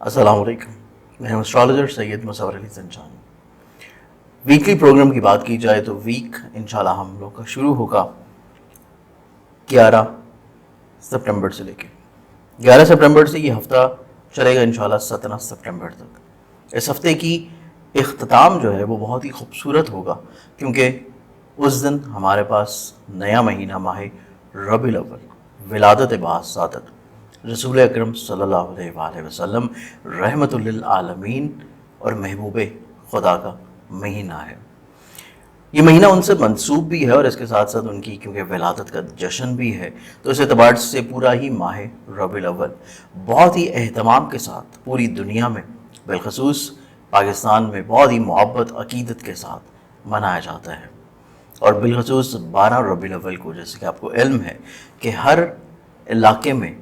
السلام علیکم، میں ہوں اسٹرالوجر سید مصور علی زنجانی۔ ویکلی پروگرام کی بات کی جائے تو ویک انشاءاللہ ہم لوگ کا شروع ہوگا 11 سپٹمبر سے لے کے 11 سپٹمبر سے یہ ہفتہ چلے گا انشاءاللہ 17 سپٹمبر تک۔ اس ہفتے کی اختتام جو ہے وہ بہت ہی خوبصورت ہوگا، کیونکہ اس دن ہمارے پاس نیا مہینہ ماہ ربیع الاول، ولادت باسعادت رسول اکرم صلی اللہ علیہ وآلہ وسلم رحمت للعالمین اور محبوب خدا کا مہینہ ہے۔ یہ مہینہ ان سے منسوب بھی ہے اور اس کے ساتھ ساتھ ان کی کیونکہ ولادت کا جشن بھی ہے، تو اس اعتبار سے پورا ہی ماہ ربیع الاول بہت ہی اہتمام کے ساتھ پوری دنیا میں، بالخصوص پاکستان میں بہت ہی محبت عقیدت کے ساتھ منایا جاتا ہے۔ اور بالخصوص 12 ربیع الاول کو، جیسے کہ آپ کو علم ہے کہ ہر علاقے میں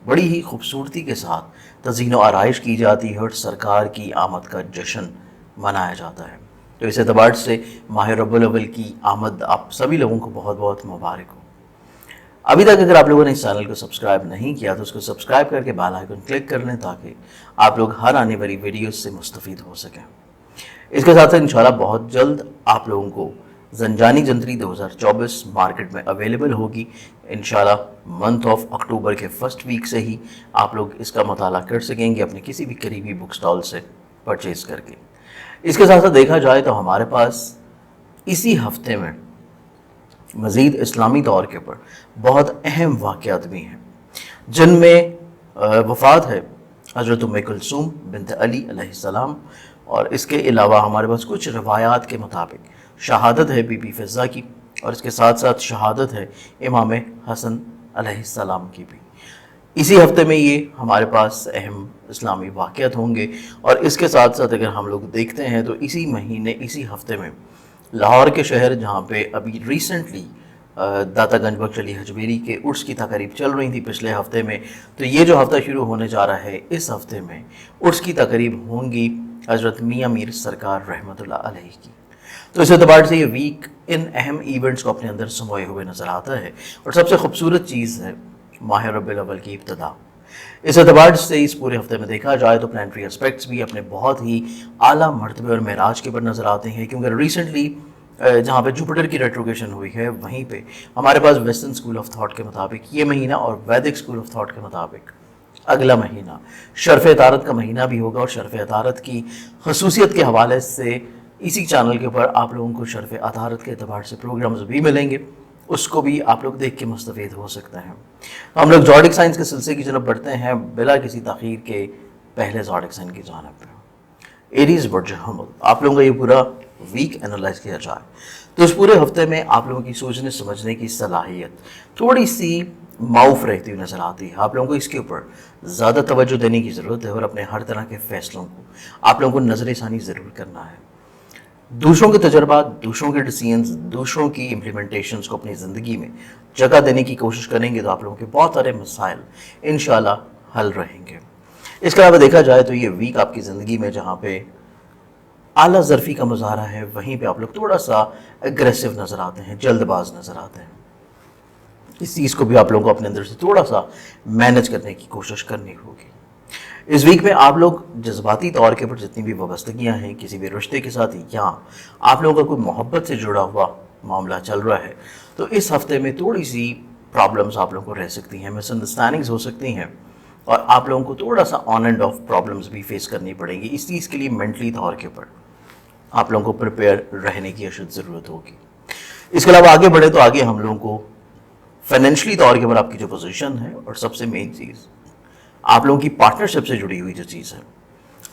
بڑی ہی خوبصورتی کے ساتھ تزئین و آرائش کی جاتی ہے اور سرکار کی آمد کا جشن منایا جاتا ہے۔ تو اس اعتبار سے ماہ ربیع الاول کی آمد آپ سبھی لوگوں کو بہت بہت مبارک ہو۔ ابھی تک اگر آپ لوگوں نے اس چینل کو سبسکرائب نہیں کیا تو اس کو سبسکرائب کر کے بیل آئیکن کلک کر لیں تاکہ آپ لوگ ہر آنے والی ویڈیوز سے مستفید ہو سکیں۔ اس کے ساتھ ساتھ انشاءاللہ بہت جلد آپ لوگوں کو زنجانی جنتری 2024 مارکیٹ میں اویلیبل ہوگی۔ انشاءاللہ منتھ آف اکتوبر کے فرسٹ ویک سے ہی آپ لوگ اس کا مطالعہ کر سکیں گے اپنے کسی بھی قریبی بک سٹال سے پرچیز کر کے۔ اس کے ساتھ ساتھ دیکھا جائے تو ہمارے پاس اسی ہفتے میں مزید اسلامی طور کے اوپر بہت اہم واقعات بھی ہیں، جن میں وفات ہے حضرت ام کلثوم بنت علی علیہ السلام، اور اس کے علاوہ ہمارے پاس کچھ روایات کے مطابق شہادت ہے بی بی فضہ کی، اور اس کے ساتھ ساتھ شہادت ہے امام حسن علیہ السلام کی بھی۔ اسی ہفتے میں یہ ہمارے پاس اہم اسلامی واقعات ہوں گے، اور اس کے ساتھ ساتھ اگر ہم لوگ دیکھتے ہیں تو اسی مہینے اسی ہفتے میں لاہور کے شہر، جہاں پہ ابھی ریسنٹلی داتا گنج بخش علی حجویری کے عرس کی تقریب چل رہی تھی پچھلے ہفتے میں، تو یہ جو ہفتہ شروع ہونے جا رہا ہے اس ہفتے میں عرس کی تقریب ہوں گی حضرت میاں میر سرکار رحمۃ اللہ علیہ کی۔ تو اس اعتبار سے یہ ویک ان اہم ایونٹس کو اپنے اندر سموئے ہوئے نظر آتا ہے، اور سب سے خوبصورت چیز ہے ماہ ربیع الاول کی ابتدا۔ اس اعتبار سے اس پورے ہفتے میں دیکھا جائے تو پلانٹری اسپیکٹس بھی اپنے بہت ہی اعلیٰ مرتبے اور معراج کے اوپر نظر آتے ہیں، کیونکہ ریسنٹلی جہاں پہ جوپیٹر کی ریٹروگیشن ہوئی ہے وہیں پہ ہمارے پاس ویسٹرن اسکول آف تھاٹ کے مطابق یہ مہینہ اور ویدک اسکول آف تھاٹ کے مطابق اگلا مہینہ شرف عطارت کا مہینہ بھی ہوگا، اور شرف عطارت کی خصوصیت کے حوالے سے اسی چینل کے اوپر آپ لوگوں کو شرف عطارت کے اعتبار سے پروگرامز بھی ملیں گے، اس کو بھی آپ لوگ دیکھ کے مستفید ہو سکتے ہیں۔ ہم لوگ زوڈک سائنس کے سلسلے کی جانب بڑھتے ہیں بلا کسی تاخیر کے پہلے زوڈک سائن کی جانب پہ، ایریز برج حمل۔ آپ لوگوں کا یہ پورا ویک انالائز کیا جائے تو اس پورے ہفتے میں آپ لوگوں کی سوچنے سمجھنے کی صلاحیت تھوڑی سی معاف رہتی ہوئی نظر آتی ہے۔ آپ لوگوں کو اس کے اوپر زیادہ توجہ دینے کی ضرورت ہے، اور اپنے ہر طرح کے فیصلوں کو آپ لوگوں کو نظر ثانی ضرور کرنا ہے۔ دوسروں کے تجربات، دوسروں کے ڈیسیژنز، دوسروں کی امپلیمنٹیشنز کو اپنی زندگی میں جگہ دینے کی کوشش کریں گے تو آپ لوگوں کے بہت سارے مسائل انشاءاللہ حل رہیں گے۔ اس کے علاوہ دیکھا جائے تو یہ ویک آپ کی زندگی میں جہاں پہ اعلیٰ ظرفی کا مظاہرہ ہے وہیں پہ آپ لوگ تھوڑا سا اگریسو نظر آتے ہیں، جلد باز نظر آتے ہیں۔ اس چیز کو بھی آپ لوگوں کو اپنے اندر سے تھوڑا سا مینج کرنے کی کوشش کرنی ہوگی۔ اس ویک میں آپ لوگ جذباتی طور کے اوپر جتنی بھی وابستگیاں ہیں کسی بھی رشتے کے ساتھ، یا آپ لوگوں کا کوئی محبت سے جڑا ہوا معاملہ چل رہا ہے، تو اس ہفتے میں تھوڑی سی پرابلمز آپ لوگوں کو رہ سکتی ہیں، مس انڈرسٹینڈنگز ہو سکتی ہیں، اور آپ لوگوں کو تھوڑا سا آن اینڈ آف پرابلمز بھی فیس کرنی پڑیں گی۔ اس چیز کے لیے مینٹلی طور کے اوپر آپ لوگوں کو پریپیئر رہنے کی اشد ضرورت ہوگی۔ اس کے علاوہ آگے بڑھے تو آگے ہم لوگوں کو فائنینشلی طور کے اوپر آپ کی جو پوزیشن ہے، اور سب سے مین چیز آپ لوگوں کی پارٹنرشپ سے جڑی ہوئی جو چیز ہے،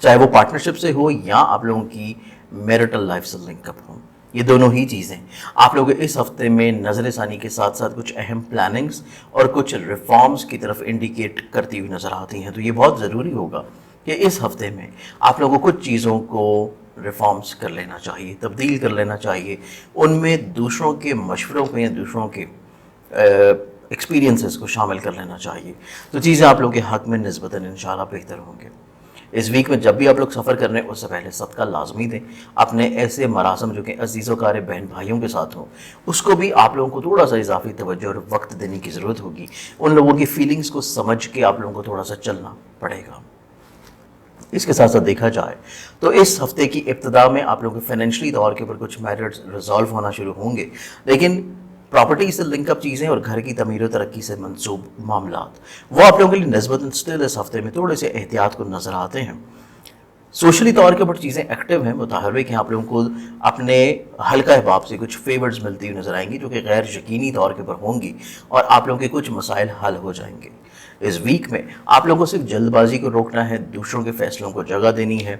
چاہے وہ پارٹنرشپ سے ہو یا آپ لوگوں کی میرٹل لائف سے لنک اپ ہو، یہ دونوں ہی چیزیں آپ لوگ اس ہفتے میں نظر ثانی کے ساتھ ساتھ کچھ اہم پلاننگز اور کچھ ریفارمز کی طرف انڈیکیٹ کرتی ہوئی نظر آتی ہیں۔ تو یہ بہت ضروری ہوگا کہ اس ہفتے میں آپ لوگوں کو کچھ چیزوں کو ریفارمز کر لینا چاہیے، تبدیل کر لینا چاہیے، ان میں دوسروں کے مشوروں کو یا دوسروں کے ایکسپیرینسز کو شامل کر لینا چاہیے، تو چیزیں آپ لوگوں کے حق میں نسبتاً انشاءاللہ بہتر ہوں گے۔ اس ویک میں جب بھی آپ لوگ سفر کر رہے ہیں اس سے پہلے صدقہ لازمی دیں، اپنے ایسے مراسم جو کہ عزیز و کار بہن بھائیوں کے ساتھ ہوں، اس کو بھی آپ لوگوں کو تھوڑا سا اضافی توجہ اور وقت دینے کی ضرورت ہوگی۔ ان لوگوں کی فیلنگز کو سمجھ کے آپ لوگوں کو تھوڑا سا چلنا پڑے گا۔ اس کے ساتھ ساتھ دیکھا جائے تو اس ہفتے کی ابتدا میں آپ لوگوں کے فائنینشلی طور کے اوپر کچھ میٹرز ریزالو ہونا شروع ہوں گے، لیکن پراپرٹی سے لنک اپ چیزیں اور گھر کی تعمیر و ترقی سے منسوب معاملات وہ آپ لوگوں کے لیے نسبتاً اسٹل اس ہفتے میں تھوڑے سے احتیاط کو نظر آتے ہیں۔ سوشلی طور کے اوپر چیزیں ایکٹیو ہیں، متحرک ہیں، آپ لوگوں کو اپنے حلقہ احباب سے کچھ فیورز ملتی ہوئی نظر آئیں گی جو کہ غیر یقینی طور کے اوپر ہوں گی اور آپ لوگوں کے کچھ مسائل حل ہو جائیں گے۔ اس ویک میں آپ لوگوں کو صرف جلد بازی کو روکنا ہے، دوسروں کے فیصلوں کو جگہ دینی ہے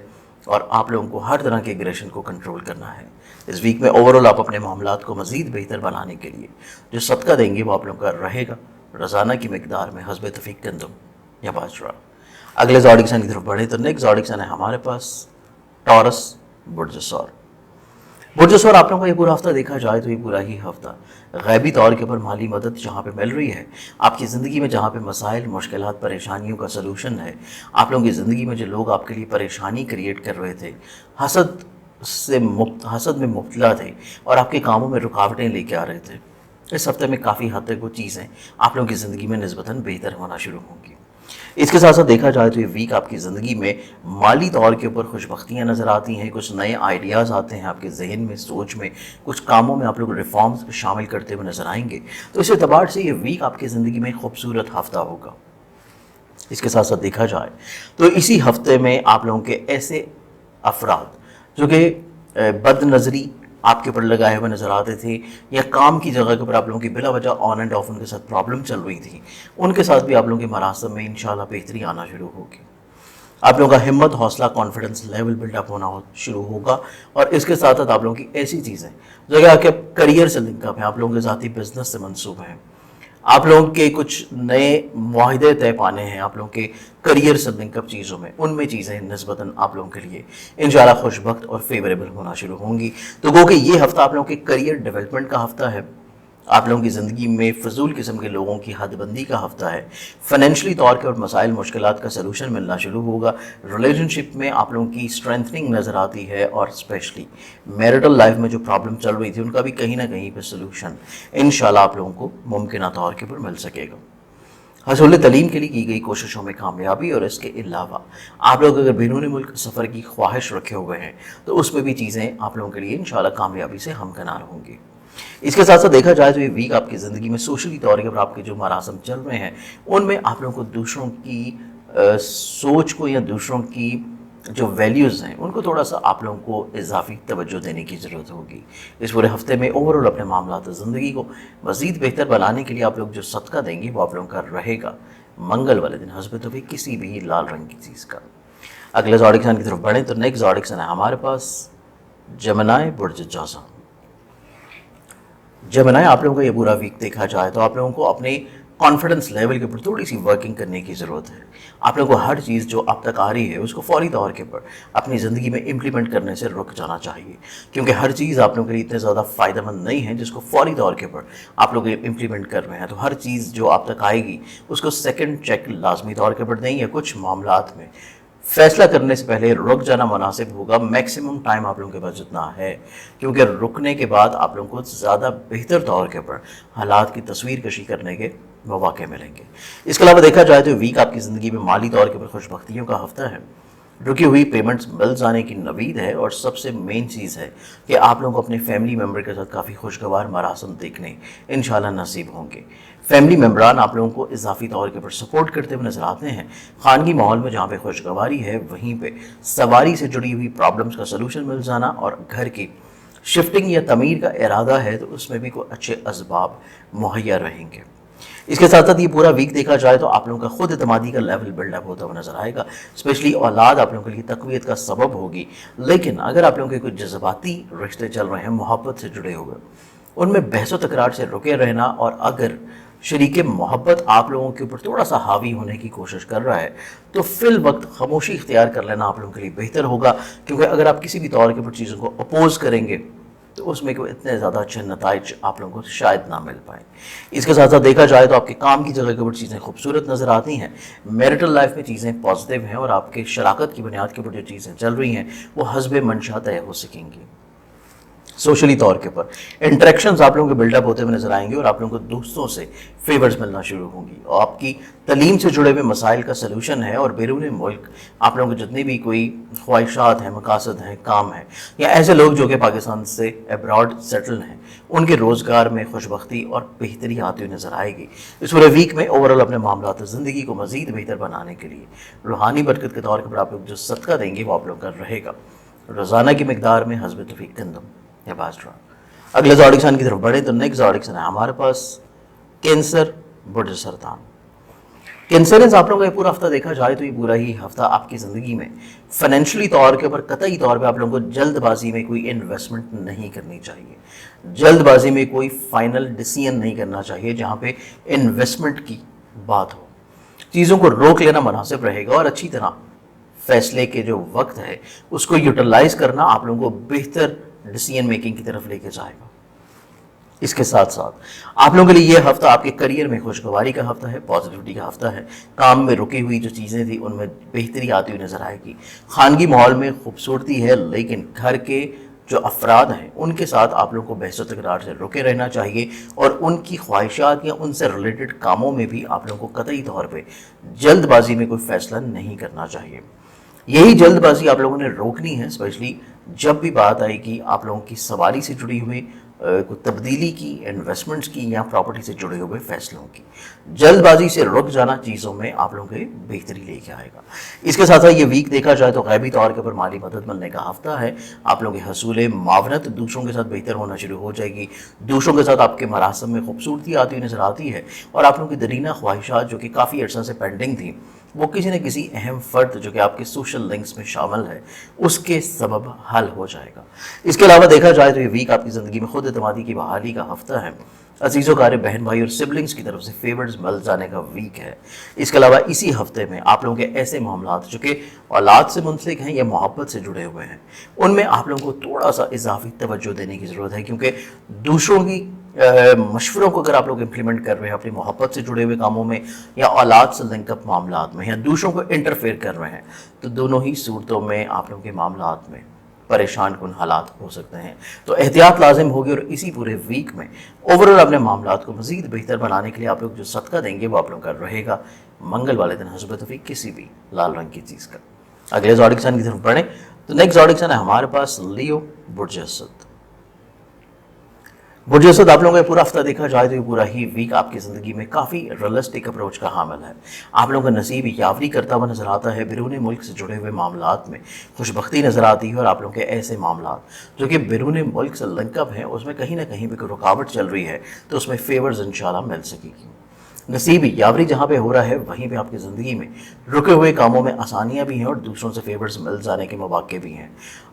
اور آپ لوگوں کو ہر طرح کے ایگریشن کو کنٹرول کرنا ہے۔ اس ویک میں اوورال آپ اپنے معاملات کو مزید بہتر بنانے کے لیے جو صدقہ دیں گے وہ آپ لوگوں کا رہے گا روزانہ کی مقدار میں حسب تفیق گندم یا باجرا۔ اگلے زوڈک سائن کی طرف بڑھیں تو نیکسٹ زوڈک سائن ہے ہمارے پاس ٹورس برج سور۔ برج سور آپ لوگوں کا یہ پورا ہفتہ دیکھا جائے تو یہ پورا ہی ہفتہ غیبی طور کے اوپر مالی مدد جہاں پہ مل رہی ہے، آپ کی زندگی میں جہاں پہ مسائل، مشکلات، پریشانیوں کا سلوشن ہے، آپ لوگوں کی زندگی میں جو لوگ آپ کے لیے پریشانی کریٹ کر رہے تھے، حسد میں مبتلا تھے اور آپ کے کاموں میں رکاوٹیں لے کے آ رہے تھے، اس ہفتے میں کافی حد تک وہ چیزیں آپ لوگوں کی زندگی میں نسبتاً بہتر ہونا شروع ہوں گی۔ اس کے ساتھ ساتھ دیکھا جائے تو یہ ویک آپ کی زندگی میں مالی طور کے اوپر خوش بختیاں نظر آتی ہیں، کچھ نئے آئیڈیاز آتے ہیں آپ کے ذہن میں، سوچ میں، کچھ کاموں میں آپ لوگ ریفارمز شامل کرتے ہوئے نظر آئیں گے، تو اس اعتبار سے یہ ویک آپ کی زندگی میں خوبصورت ہفتہ ہوگا۔ اس کے ساتھ ساتھ دیکھا جائے تو اسی ہفتے میں آپ لوگوں کے ایسے افراد جو کہ بد نظری آپ کے اوپر لگائے ہوئے نظر آتے تھے یا کام کی جگہ کے اوپر آپ لوگوں کی بلا وجہ آن اینڈ آف ان کے ساتھ پرابلم چل رہی تھی، ان کے ساتھ بھی آپ لوگوں کے مراسم میں انشاءاللہ بہتری آنا شروع ہوگی۔ آپ لوگوں کا ہمت، حوصلہ، کانفیڈنس لیول بلڈ اپ ہونا شروع ہوگا اور اس کے ساتھ ساتھ آپ لوگوں کی ایسی چیزیں جو کہ آپ کے کریئر سے لنک اپ ہیں، آپ لوگوں کے ذاتی بزنس سے منسوب ہیں، آپ لوگوں کے کچھ نئے معاہدے طے پانے ہیں، آپ لوگوں کے کریئر سے لنک اپ چیزوں میں، ان میں چیزیں نسبتاً آپ لوگوں کے لیے انشاءاللہ خوش بخت اور فیوریبل ہونا شروع ہوں گی۔ تو گو کہ یہ ہفتہ آپ لوگوں کے کریئر ڈیولپمنٹ کا ہفتہ ہے، آپ لوگوں کی زندگی میں فضول قسم کے لوگوں کی حد بندی کا ہفتہ ہے، فائنینشلی طور کے اور مسائل مشکلات کا سلوشن ملنا شروع ہوگا، ریلیشن شپ میں آپ لوگوں کی اسٹرینتھننگ نظر آتی ہے اور اسپیشلی میرٹل لائف میں جو پرابلم چل رہی تھی ان کا بھی کہیں نہ کہیں پہ سلوشن انشاءاللہ آپ لوگوں کو ممکنہ طور کے پر مل سکے گا۔ حصول تعلیم کے لیے کی گئی کوششوں میں کامیابی اور اس کے علاوہ آپ لوگ اگر بیرون ملک سفر کی خواہش رکھے ہوئے ہیں تو اس میں بھی چیزیں آپ لوگوں کے لیے انشاءاللہ کامیابی سے ہمکنار ہوں گی۔ اس کے ساتھ ساتھ دیکھا جائے تو یہ ویک آپ کی زندگی میں سوشلی طور کے پر آپ کے جو مراسم چل رہے ہیں ان میں آپ لوگوں کو دوسروں کی سوچ کو یا دوسروں کی جو ویلیوز ہیں ان کو تھوڑا سا آپ لوگوں کو اضافی توجہ دینے کی ضرورت ہوگی۔ اس پورے ہفتے میں اوورال اپنے معاملات زندگی کو مزید بہتر بنانے کے لیے آپ لوگ جو صدقہ دیں گے وہ آپ لوگوں کا رہے گا منگل والے دن حسب توفیق کسی بھی لال رنگ کی چیز کا۔ اگلے زوڈک سائن کی طرف بڑھیں تو نیکسٹ زوڈک سائن ہے ہمارے پاس جمنائے برج جوزا۔ جمنائے آپ لوگوں کا یہ پورا ویک دیکھا جائے تو آپ لوگوں کو اپنے کانفیڈنس لیول کے اوپر تھوڑی سی ورکنگ کرنے کی ضرورت ہے۔ آپ لوگوں کو ہر چیز جو اب تک آ رہی ہے اس کو فوری طور کے اوپر اپنی زندگی میں امپلیمنٹ کرنے سے رک جانا چاہیے، کیونکہ ہر چیز آپ لوگوں کے لیے اتنے زیادہ فائدہ مند نہیں ہے جس کو فوری طور کے اوپر آپ لوگ امپلیمنٹ کر رہے ہیں۔ تو ہر چیز جو آپ تک آئے گی اس کو سیکنڈ چیک لازمی طور کے اوپر دیں، یا کچھ معاملات میں فیصلہ کرنے سے پہلے رک جانا مناسب ہوگا۔ میکسیمم ٹائم آپ لوگوں کے پاس جتنا ہے، کیونکہ رکنے کے بعد آپ لوگوں کو زیادہ بہتر طور کے اوپر حالات کی تصویر کشی کرنے کے مواقع ملیں گے۔ اس کے علاوہ دیکھا جائے تو ویک آپ کی زندگی میں مالی طور کے اوپر خوش بختیوں کا ہفتہ ہے، رکی ہوئی پیمنٹس مل جانے کی نوید ہے اور سب سے مین چیز ہے کہ آپ لوگوں کو اپنے فیملی ممبر کے ساتھ کافی خوشگوار مراسم دیکھنے انشاءاللہ نصیب ہوں گے۔ فیملی ممبران آپ لوگوں کو اضافی طور کے اوپر سپورٹ کرتے ہوئے نظر آتے ہیں۔ خانگی ماحول میں جہاں پہ خوشگواری ہے وہیں پہ سواری سے جڑی ہوئی پرابلمس کا سلوشن مل جانا اور گھر کی شفٹنگ یا تعمیر کا ارادہ ہے تو اس میں بھی کوئی اچھے اسباب مہیا رہیں گے۔ اس کے ساتھ ساتھ یہ پورا ویک دیکھا جائے تو آپ لوگوں کا خود اعتمادی کا لیول بلڈ اپ ہوتا ہوا نظر آئے گا، اسپیشلی اولاد آپ لوگوں کے لیے تقویت کا سبب ہوگی۔ لیکن اگر آپ لوگوں کے کچھ جذباتی رشتے چل رہے ہیں محبت سے جڑے ہوئے، ان میں بحث و تکرار سے رکے رہنا، اور اگر شریک محبت آپ لوگوں کے اوپر تھوڑا سا حاوی ہونے کی کوشش کر رہا ہے تو فی الوقت خاموشی اختیار کر لینا آپ لوگوں کے لیے بہتر ہوگا، کیونکہ اگر آپ کسی بھی طور کے اوپر چیزوں کو اپوز کریں گے تو اس میں کوئی اتنے زیادہ اچھے نتائج آپ لوگوں کو شاید نہ مل پائیں۔ اس کے ساتھ ساتھ دیکھا جائے تو آپ کے کام کی جگہ کے اوپر چیزیں خوبصورت نظر آتی ہیں، میرٹل لائف میں چیزیں پازیٹیو ہیں اور آپ کے شراکت کی بنیاد کے اوپر جو چیزیں چل رہی ہیں وہ حسب منشا طے ہو سکیں گی۔ सोशली तौर के ऊपर इंटरेक्शंस आप लोगों के बिल्डअप होते हुए नजर आएंगे और आप लोगों को दोस्तों से फेवर्स मिलना शुरू होंगी और आपकी तलीम से जुड़े हुए मसाइल का सलूशन है और बैरून मुल्क आप लोगों के जितनी भी कोई ख्वाहिशात हैं, मकासद हैं, काम है, या ऐसे लोग जो कि पाकिस्तान से अब्रॉड सेटल हैं, उनके रोज़गार में खुशबख्ती और बेहतरी आती हुई नज़र आएगी। इस पूरे वीक में ओवरऑल अपने मामलात ज़िंदगी को मज़ीद बेहतर बनाने के लिए रूहानी बरकत के तौर पर आप लोग जो सदका देंगे वो आप लोग का रहेगा रोज़ाना की मकदार में हस्ब तौफीक गंदम या बाजरा। अगले ज़ोडिक्सन की तरफ बढ़े तो नेक्स्ट ज़ोडिक्सन है हमारे पास कैंसर, बुर्ज सरतान। कैंसरेंस आप लोगों का पूरा हफ्ता देखा जाए तो ये पूरा ही हफ्ता आपकी ज़िंदगी में फाइनेंशियली तौर के ऊपर कतई तौर पे आप लोगों को जल्दबाजी में कोई इन्वेस्टमेंट नहीं करनी चाहिए, जल्दबाजी में कोई फाइनल डिसीजन नहीं करना चाहिए जहाँ पे इन्वेस्टमेंट की बात हो। चीज़ों को रोक लेना मुनासिब रहेगा और अच्छी तरह फैसले के जो वक्त है उसको यूटिलाइज करना आप लोगों को बेहतर डिसीजन मेकिंग की तरफ लेके जाएगा। इसके साथ साथ आप लोगों के लिए ये हफ्ता आपके करियर में खुशगवारी का हफ्ता है, पॉजिटिविटी का हफ्ता है। काम में रुकी हुई जो चीज़ें थी उनमें बेहतरी आती हुई नजर आएगी। खानगी माहौल में खूबसूरती है, लेकिन घर के जो अफराद हैं उनके साथ आप लोगों को बहस तकरार से रुके रहना चाहिए और उनकी ख्वाहिशात या उनसे रिलेटेड कामों में भी आप लोगों को कतई तौर पर जल्दबाजी में कोई फैसला नहीं करना चाहिए। यही जल्दबाजी आप लोगों ने रोकनी है, स्पेशली जब भी बात आएगी आप लोगों की सवारी से जुड़ी हुई कोई तब्दीली की, इन्वेस्टमेंट्स की या प्रॉपर्टी से जुड़े हुए फैसलों की। जल्दबाजी से रुक जाना चीज़ों में आप लोगों के बेहतरी लेके आएगा। इसके साथ साथ ये वीक देखा जाए तो गैबी तौर के ऊपर माली मदद मिलने का हफ्ता है। आप लोगों के हसूल मावनत दूसरों के साथ बेहतर होना शुरू हो जाएगी। दूसरों के साथ आपके मरासम में खूबसूरती आती हुई नजर आती है और आप लोगों की दरीना ख्वाहिशात जो कि काफ़ी अर्सा से पेंडिंग थी वो किसी न किसी अहम फ़र्द जो कि आपके सोशल लिंक्स में शामिल है उसके सबब हल हो जाएगा। इसके अलावा देखा जाए तो ये वीक आपकी ज़िंदगी में खुद एतमादी की बहाली का हफ्ता है। अजीज़ों कार बहन भाई और सिबलिंग्स की तरफ से फेवर्स मिल जाने का वीक है। इसके अलावा इसी हफ्ते में आप लोगों के ऐसे मामलात जो कि औलाद से मुंसलिक हैं या मोहब्बत से जुड़े हुए हैं उनमें आप लोगों को थोड़ा सा इजाफी तवज्जो देने की ज़रूरत है, क्योंकि दूसरों की मशवरों को अगर आप लोग इम्प्लीमेंट कर रहे हैं अपनी मोहब्बत से जुड़े हुए कामों में या औलाद से लिंकअप मामलात में या दूसरों को इंटरफेयर कर रहे हैं तो दोनों ही सूरतों में आप लोगों के मामलात में परेशान कुन हालात हो सकते हैं। तो एहतियात लाजिम होगी और इसी पूरे वीक में ओवरऑल अपने मामलात को मज़ीद बेहतर बनाने के लिए आप लोग जो सदका देंगे वो आप लोग का रहेगा मंगल वाले दिन हस्ब तौफीक किसी भी लाल रंग की चीज़ का। अगले ज़ोडिक्सन की तरफ बढ़ें तो नेक्स्ट ज़ोडिक्सन है हमारे पास लियो, बुर्ज असद। बुर्ज असद आप लोगों का पूरा हफ्ता देखा जाए तो ये पूरा ही वीक आपकी ज़िंदगी में काफ़ी रियलिस्टिक अप्रोच का हामिल है। आप लोगों का नसीब यावरी करता हुआ नज़र आता है, बैरून मुल्क से जुड़े हुए मामलात में खुशबख्ती नज़र आती है और आप लोगों के ऐसे मामलात जो कि बैरून मुल्क से लिंकअप हैं उसमें कहीं ना कहीं भी कोई रुकावट चल रही है तो उसमें फेवर्स इंशाल्लाह मिल सकेगी। नसीब यावरी जहाँ पे हो रहा है वहीं पे आपकी ज़िंदगी में रुके हुए कामों में आसानियाँ भी हैं और दूसरों से फेवर्स मिल जाने के मौके भी हैं।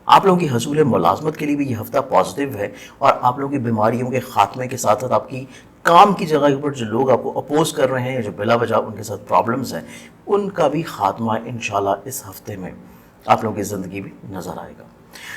आप लोगों की हसूल मुलाजमत के लिए भी ये हफ्ता पॉजिटिव है और आप लोगों की बीमारियों के खात्मे के साथ साथ आपकी काम की जगह के ऊपर जो लोग आपको अपोज कर रहे हैं, जो बिला वजह उनके साथ प्रॉब्लम्स हैं, उनका भी खात्मा इंशाल्लाह इस हफ्ते में आप लोगों की ज़िंदगी भी नज़र आएगा।